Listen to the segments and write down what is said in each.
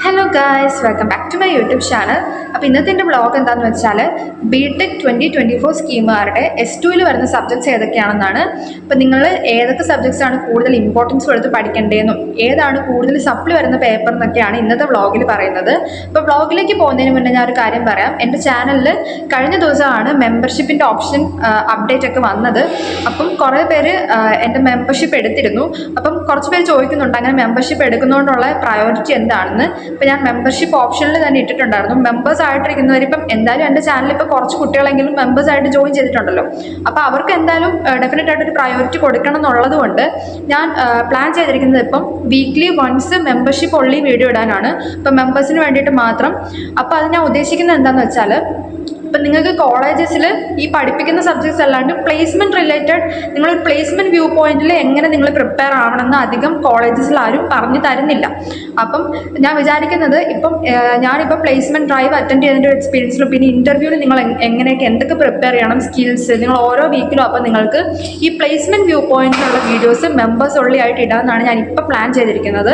Hello guys, welcome back to my YouTube channel. അപ്പോൾ ഇന്നത്തെ എൻ്റെ വ്ളോഗ് എന്താണെന്ന് വെച്ചാൽ BTech 2024 സ്കീമുകാരുടെ S2 വരുന്ന സബ്ജക്ട്സ് ഏതൊക്കെയാണെന്നാണ്. അപ്പോൾ നിങ്ങൾ ഏതൊക്കെ സബ്ജക്ട്സാണ് കൂടുതൽ ഇമ്പോർട്ടൻസ് കൊടുത്ത് പഠിക്കേണ്ടതെന്നും ഏതാണ് കൂടുതൽ സപ്ലി വരുന്ന പേപ്പർ എന്നൊക്കെയാണ് ഇന്നത്തെ വ്ളോഗിൽ പറയുന്നത്. അപ്പോൾ വ്ളോഗിലേക്ക് പോകുന്നതിന് മുന്നേ ഞാൻ ഒരു കാര്യം പറയാം. എൻ്റെ ചാനലിൽ കഴിഞ്ഞ ദിവസമാണ് മെമ്പർഷിപ്പിൻ്റെ ഓപ്ഷൻ അപ്ഡേറ്റ് ഒക്കെ വന്നത്. അപ്പം കുറേ പേര് എൻ്റെ മെമ്പർഷിപ്പ് എടുത്തിരുന്നു. അപ്പം കുറച്ച് പേര് ചോദിക്കുന്നുണ്ട് അങ്ങനെ മെമ്പർഷിപ്പ് എടുക്കുന്നതുകൊണ്ടുള്ള പ്രയോറിറ്റി എന്താണെന്ന്. ഇപ്പോൾ ഞാൻ മെമ്പർഷിപ്പ് ഓപ്ഷനിൽ തന്നെ ഇട്ടിട്ടുണ്ടായിരുന്നു. മെമ്പേഴ്സ് ആയിട്ടിരിക്കുന്നവർ ഇപ്പം എന്തായാലും എൻ്റെ ചാനലിൽ ഇപ്പോൾ കുറച്ച് കുട്ടികളെങ്കിലും മെമ്പേഴ്സ് ആയിട്ട് ജോയിൻ ചെയ്തിട്ടുണ്ടല്ലോ. അപ്പോൾ അവർക്ക് എന്തായാലും ഡെഫിനറ്റ് ആയിട്ടൊരു പ്രയോറിറ്റി കൊടുക്കണം എന്നുള്ളത് കൊണ്ട് ഞാൻ പ്ലാൻ ചെയ്തിരിക്കുന്നത് ഇപ്പം വീക്ക്ലി വൺസ് മെമ്പർഷിപ്പ് ഉള്ളി വീഡിയോ ഇടാനാണ്. ഇപ്പം മെമ്പേഴ്സിന് വേണ്ടിയിട്ട് മാത്രം. അപ്പോൾ അത് ഞാൻ ഉദ്ദേശിക്കുന്നത് എന്താണെന്ന് വെച്ചാൽ ഇപ്പം നിങ്ങൾക്ക് കോളേജസിൽ ഈ പഠിപ്പിക്കുന്ന സബ്ജക്ട്സ് അല്ലാണ്ട് പ്ലേസ്മെൻറ്റ് റിലേറ്റഡ് നിങ്ങളൊരു പ്ലേസ്മെൻറ്റ് വ്യൂ പോയിന്റിൽ എങ്ങനെ നിങ്ങൾ പ്രിപ്പയർ ആവണമെന്ന് അധികം കോളേജസിൽ ആരും പറഞ്ഞു തരുന്നില്ല. അപ്പം ഞാൻ വിചാരിക്കുന്നത് ഇപ്പം ഞാനിപ്പോൾ പ്ലേസ്മെൻറ്റ് ഡ്രൈവ് അറ്റൻഡ് ചെയ്തതിൻ്റെ ഒരു എക്സ്പീരിയൻസിലും പിന്നെ ഇൻ്റർവ്യൂവിൽ നിങ്ങൾ എങ്ങനെയൊക്കെ എന്തൊക്കെ പ്രിപ്പയർ ചെയ്യണം സ്കിൽസ് നിങ്ങൾ ഓരോ വീക്കിലും അപ്പം നിങ്ങൾക്ക് ഈ പ്ലേസ്മെൻറ്റ് വ്യൂ പോയിന്റിലുള്ള വീഡിയോസ് മെമ്പേഴ്സ് ഉള്ളി ആയിട്ട് ഇടാമെന്നാണ് ഞാൻ ഇപ്പോൾ പ്ലാൻ ചെയ്തിരിക്കുന്നത്.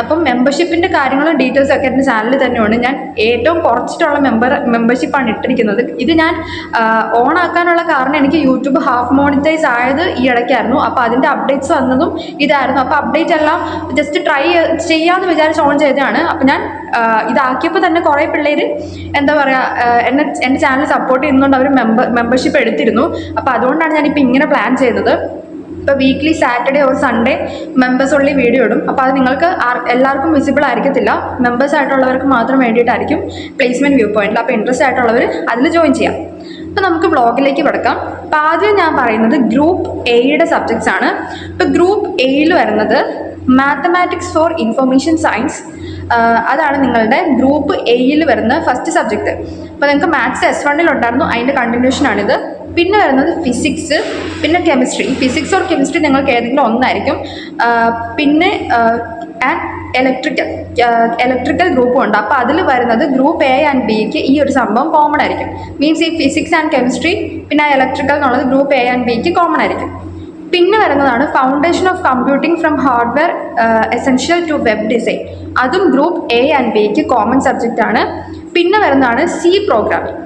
അപ്പം മെമ്പർഷിപ്പിൻ്റെ കാര്യങ്ങളും ഡീറ്റെയിൽസ് ഒക്കെ എൻ്റെ ചാനലിൽ തന്നെയുണ്ട്. ഞാൻ ഏറ്റവും കുറച്ചിട്ടുള്ള മെമ്പർഷിപ്പാണ് ഇട്ടിരിക്കുന്നത്. ഇത് ഞാൻ ഓൺ ആക്കാനുള്ള കാരണം എനിക്ക് യൂട്യൂബ് ഹാഫ് മോണിറ്റൈസ് ആയത് ഈ ഇടയ്ക്കായിരുന്നു. അപ്പോൾ അതിൻ്റെ അപ്ഡേറ്റ്സ് വന്നതും ഇതായിരുന്നു. അപ്പോൾ അപ്ഡേറ്റ് എല്ലാം ജസ്റ്റ് ട്രൈ ചെയ്യാമെന്ന് വിചാരിച്ച് ഓൺ ചെയ്തതാണ്. അപ്പോൾ ഞാൻ ഇതാക്കിയപ്പോൾ തന്നെ കുറേ പിള്ളേർ എന്താ പറയുക എൻ്റെ ചാനൽ സപ്പോർട്ട് ചെയ്യുന്നതുകൊണ്ട് അവർ മെമ്പർഷിപ്പ് എടുത്തിരുന്നു. അപ്പോൾ അതുകൊണ്ടാണ് ഞാനിപ്പോൾ ഇങ്ങനെ പ്ലാൻ ചെയ്യുന്നത്. ഇപ്പോൾ weekly Saturday or Sunday members ഉള്ളി വീഡിയോ ഇടും. അപ്പോൾ അത് നിങ്ങൾക്ക് എല്ലാവർക്കും വിസിബിൾ ആയിരിക്കത്തില്ല. മെമ്പേഴ്സ് ആയിട്ടുള്ളവർക്ക് മാത്രം വേണ്ടിയിട്ടായിരിക്കും പ്ലേസ്മെൻറ്റ് വ്യൂ പോയിന്റിൽ. അപ്പോൾ ഇൻട്രസ്റ്റ് ആയിട്ടുള്ളവർ അതിൽ ജോയിൻ ചെയ്യാം. അപ്പോൾ നമുക്ക് വ്ളോഗിലേക്ക് കിടക്കാം. അപ്പോൾ ആദ്യം ഞാൻ പറയുന്നത് ഗ്രൂപ്പ് എയുടെ സബ്ജക്ട്സ് ആണ്. ഇപ്പോൾ ഗ്രൂപ്പ് എയിൽ വരുന്നത് മാത്തമാറ്റിക്സ് ഫോർ ഇൻഫർമേഷൻ സയൻസ് അതാണ് നിങ്ങളുടെ ഗ്രൂപ്പ് എയിൽ വരുന്ന ഫസ്റ്റ് സബ്ജക്റ്റ്. അപ്പോൾ നിങ്ങൾക്ക് മാത്സ് S1 ഉണ്ടായിരുന്നു, അതിൻ്റെ കണ്ടിന്യൂഷനാണിത്. പിന്നെ വരുന്നത് ഫിസിക്സ്, പിന്നെ കെമിസ്ട്രി. ഫിസിക്സ് ഓർ കെമിസ്ട്രി നിങ്ങൾക്ക് ഏതെങ്കിലും ഒന്നായിരിക്കും. പിന്നെ ഇലക്ട്രിക്കൽ ഗ്രൂപ്പും ഉണ്ട്. അപ്പോൾ അതിൽ വരുന്നത് ഗ്രൂപ്പ് A ആൻഡ് Bക്ക് ഈ ഒരു സംഭവം കോമൺ ആയിരിക്കും. മീൻസ് ഈ ഫിസിക്സ് ആൻഡ് കെമിസ്ട്രി പിന്നെ ഇലക്ട്രിക്കൽ എന്നുള്ളത് ഗ്രൂപ്പ് A ആൻഡ് Bക്ക് കോമൺ ആയിരിക്കും. പിന്നെ വരുന്നതാണ് foundation of computing from hardware essential to web design. അതും ഗ്രൂപ്പ് A ആൻഡ് Bക്ക് കോമൺ സബ്ജക്റ്റ് ആണ്. പിന്നെ വരുന്നതാണ് C പ്രോഗ്രാമിംഗ്.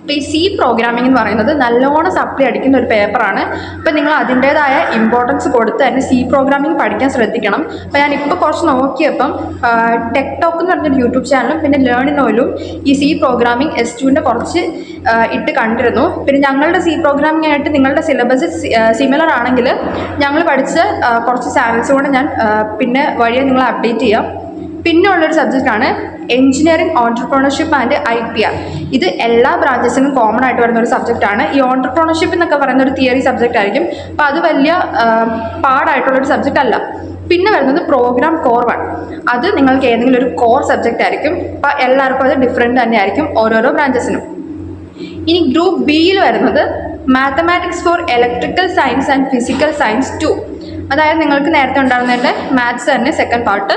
അപ്പോൾ ഈ C പ്രോഗ്രാമിംഗ് എന്ന് പറയുന്നത് നല്ലോണം സപ്ലി അടിക്കുന്ന ഒരു പേപ്പറാണ്. അപ്പോൾ നിങ്ങൾ അതിൻ്റേതായ ഇമ്പോർട്ടൻസ് കൊടുത്ത് തന്നെ C പ്രോഗ്രാമിംഗ് പഠിക്കാൻ ശ്രദ്ധിക്കണം. അപ്പോൾ ഞാനിപ്പോൾ കുറച്ച് നോക്കിയപ്പം ടെക് ടോക്ക് എന്ന് പറഞ്ഞൊരു യൂട്യൂബ് ചാനലും പിന്നെ ലേണിനോയിലും ഈ C പ്രോഗ്രാമിംഗ് S2ൻ്റെ കുറച്ച് ഇട്ട് കണ്ടിരുന്നു. പിന്നെ ഞങ്ങളുടെ C പ്രോഗ്രാമിംഗ് ആയിട്ട് നിങ്ങളുടെ സിലബസ് സിമിലർ ആണെങ്കിൽ ഞങ്ങൾ പഠിച്ച കുറച്ച് ചാനൽസ് കൊണ്ട് ഞാൻ പിന്നെ വഴിയെ നിങ്ങളെ അപ്ഡേറ്റ് ചെയ്യാം. പിന്നെ ഉള്ളൊരു സബ്ജക്റ്റാണ് എഞ്ചിനീയറിംഗ് ഓൺട്രപ്രണർഷിപ്പ് ആൻഡ് IPR. ഇത് എല്ലാ ബ്രാഞ്ചസിനും കോമൺ ആയിട്ട് വരുന്ന ഒരു സബ്ജക്റ്റാണ്. ഈ ഓൺട്രപ്രണർഷിപ്പ് എന്നൊക്കെ പറയുന്ന ഒരു തിയറി സബ്ജക്റ്റ് ആയിരിക്കും. അപ്പോൾ അത് വലിയ പാടായിട്ടുള്ളൊരു സബ്ജക്റ്റ് അല്ല. പിന്നെ വരുന്നത് പ്രോഗ്രാം കോർ 1. അത് നിങ്ങൾക്ക് ഏതെങ്കിലും ഒരു കോർ സബ്ജക്റ്റ് ആയിരിക്കും. അപ്പോൾ എല്ലാവർക്കും അത് ഡിഫറെൻറ്റ് തന്നെ ആയിരിക്കും ഓരോരോ ബ്രാഞ്ചസിനും. ഇനി ഗ്രൂപ്പ് Bയിൽ വരുന്നത് mathematics for electrical science and physical science 2. അതായത് നിങ്ങൾക്ക് നേരത്തെ ഉണ്ടാകുന്നതിൻ്റെ മാത്സ് തന്നെ സെക്കൻഡ് പാർട്ട്.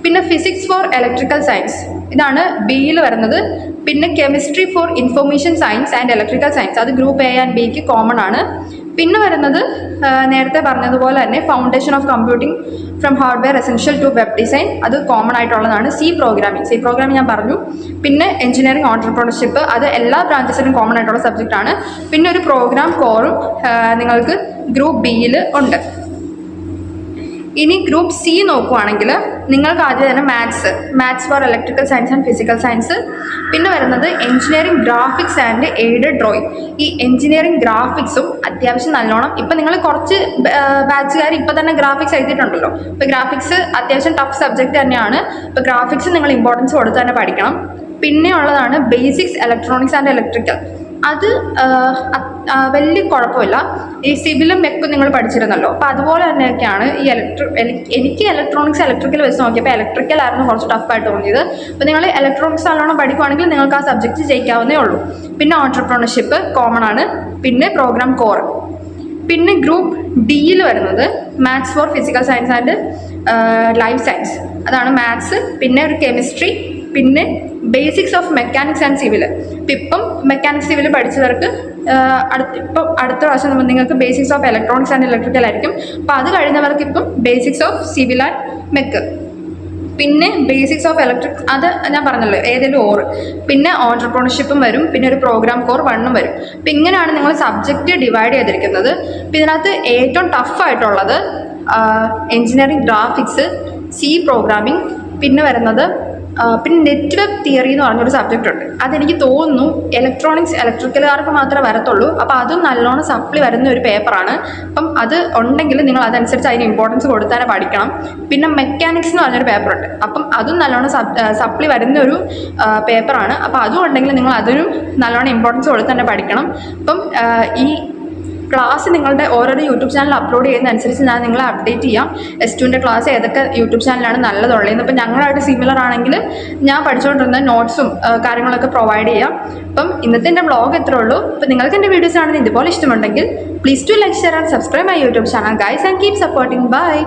പിന്നെ ഫിസിക്സ് ഫോർ ഇലക്ട്രിക്കൽ സയൻസ് ഇതാണ് Bയിൽ വരുന്നത്. പിന്നെ chemistry for information science and electrical science അത് ഗ്രൂപ്പ് A ആൻഡ് Bക്ക് കോമൺ ആണ്. പിന്നെ വരുന്നത് നേരത്തെ പറഞ്ഞതുപോലെ തന്നെ foundation of computing from hardware essential to web design അത് കോമൺ ആയിട്ടുള്ളതാണ്. C പ്രോഗ്രാമിംഗ് ഞാൻ പറഞ്ഞു. പിന്നെ എഞ്ചിനീയറിംഗ് ഓൺട്രപ്രണർഷിപ്പ് അത് എല്ലാ ബ്രാഞ്ചസിനും കോമൺ ആയിട്ടുള്ള സബ്ജക്റ്റാണ്. പിന്നെ ഒരു പ്രോഗ്രാം കോറും നിങ്ങൾക്ക് ഗ്രൂപ്പ് Bയിൽ ഉണ്ട്. ഇനി ഗ്രൂപ്പ് C നോക്കുവാണെങ്കിൽ നിങ്ങൾക്ക് ആദ്യം തന്നെ maths for electrical science and physical science. പിന്നെ വരുന്നത് engineering graphics and aided drawing. ഈ എഞ്ചിനീയറിംഗ് ഗ്രാഫിക്സും അത്യാവശ്യം നല്ലോണം ഇപ്പം നിങ്ങൾ കുറച്ച് ബാച്ചുകാർ ഇപ്പം തന്നെ ഗ്രാഫിക്സ് എഴുതിയിട്ടുണ്ടല്ലോ. ഇപ്പോൾ ഗ്രാഫിക്സ് അത്യാവശ്യം ടഫ് സബ്ജക്റ്റ് തന്നെയാണ്. ഇപ്പോൾ ഗ്രാഫിക്സ് നിങ്ങൾ ഇമ്പോർട്ടൻസ് കൊടുത്ത് തന്നെ പഠിക്കണം. പിന്നെ ഉള്ളതാണ് ബേസിക്സ് ഇലക്ട്രോണിക്സ് ആൻഡ് ഇലക്ട്രിക്കൽ. അത് വലിയ കുഴപ്പമില്ല. ഈ സിവിലും മെക്കും നിങ്ങൾ പഠിച്ചിരുന്നല്ലോ. അപ്പോൾ അതുപോലെ തന്നെയൊക്കെയാണ് ഈ എനിക്ക് ഇലക്ട്രോണിക്സ് ഇലക്ട്രിക്കൽ വെച്ച് നോക്കിയപ്പോൾ ഇലക്ട്രിക്കൽ ആയിരുന്നു കുറച്ച് ടഫായിട്ട് തോന്നിയത്. അപ്പോൾ നിങ്ങൾ ഇലക്ട്രോണിക്സ് നല്ലോണം പഠിക്കുകയാണെങ്കിൽ നിങ്ങൾക്ക് ആ സബ്ജക്റ്റ് ജയിക്കാവുന്നേ ഉള്ളൂ. പിന്നെ ഓൺട്രപ്രണർഷിപ്പ് കോമൺ ആണ്. പിന്നെ പ്രോഗ്രാം കോർ. പിന്നെ ഗ്രൂപ്പ് Dയിൽ വരുന്നത് maths for physical science and life science അതാണ് മാത്സ്. പിന്നെ ഒരു കെമിസ്ട്രി. പിന്നെ basics of mechanics and civil. ഇപ്പം മെക്കാനിക്സ് സിവിൽ പഠിച്ചവർക്ക് അടുത്ത പ്രാവശ്യം നിങ്ങൾക്ക് basics of electronics and electrical ആയിരിക്കും. അപ്പോൾ അത് കഴിഞ്ഞവർക്ക് ഇപ്പം basics of civil and mech. പിന്നെ ബേസിക്സ് ഓഫ് ഇലക്ട്രിക് അത് ഞാൻ പറഞ്ഞല്ലോ ഏതെങ്കിലും ഓർ, പിന്നെ ഓൺട്രപ്രണർഷിപ്പും വരും, പിന്നെ ഒരു പ്രോഗ്രാം കോർ 1 വരും. അപ്പം ഇങ്ങനെയാണ് നിങ്ങൾ സബ്ജക്റ്റ് ഡിവൈഡ് ചെയ്തിരിക്കുന്നത്. അപ്പം ഇതിനകത്ത് ഏറ്റവും ടഫായിട്ടുള്ളത് എൻജിനീയറിംഗ് ഗ്രാഫിക്സ്, സി പ്രോഗ്രാമിംഗ്, പിന്നെ വരുന്നത് പിന്നെ നെറ്റ്വർക്ക് തിയറി എന്ന് പറഞ്ഞൊരു സബ്ജക്റ്റ് ഉണ്ട്. അതെനിക്ക് തോന്നുന്നു ഇലക്ട്രോണിക്സ് ഇലക്ട്രിക്കലുകാർക്ക് മാത്രമേ വരത്തുള്ളൂ. അപ്പോൾ അതും നല്ലോണം സപ്ലി വരുന്ന ഒരു പേപ്പറാണ്. അപ്പം അത് ഉണ്ടെങ്കിൽ നിങ്ങൾ അതനുസരിച്ച് അതിന് ഇമ്പോർട്ടൻസ് കൊടുത്താൽ പഠിക്കണം. പിന്നെ മെക്കാനിക്സ് എന്ന് പറഞ്ഞൊരു പേപ്പറുണ്ട്. അപ്പം അതും നല്ലോണം സപ്ലി വരുന്ന ഒരു പേപ്പറാണ്. അപ്പോൾ അതും ഉണ്ടെങ്കിൽ നിങ്ങൾ അതിനും നല്ലോണം ഇമ്പോർട്ടൻസ് കൊടുത്ത് തന്നെ പഠിക്കണം. അപ്പം ഈ ക്ലാസ് നിങ്ങളുടെ ഓരോരോ യൂട്യൂബ് ചാനൽ അപ്ലോഡ് ചെയ്യുന്നതനുസരിച്ച് ഞാൻ നിങ്ങളെ അപ്ഡേറ്റ് ചെയ്യാം. S2ൻ്റെ ക്ലാസ് ഏതൊക്കെ യൂട്യൂബ് ചാനലാണ് നല്ലതുള്ളതെന്ന്. ഇപ്പം ഞങ്ങളായിട്ട് സിമിലർ ആണെങ്കിൽ ഞാൻ പഠിച്ചുകൊണ്ടിരുന്ന നോട്ട്സും കാര്യങ്ങളൊക്കെ പ്രൊവൈഡ് ചെയ്യാം. അപ്പം ഇന്നത്തെ എൻ്റെ വ്ളോഗ് എത്രയേ ഉള്ളൂ. അപ്പം നിങ്ങൾക്ക് എൻ്റെ വീഡിയോസ് ആണെങ്കിൽ ഇതുപോലെ ഇഷ്ടമുണ്ടെങ്കിൽ please to like, share and subscribe my YouTube channel guys and keep supporting. By.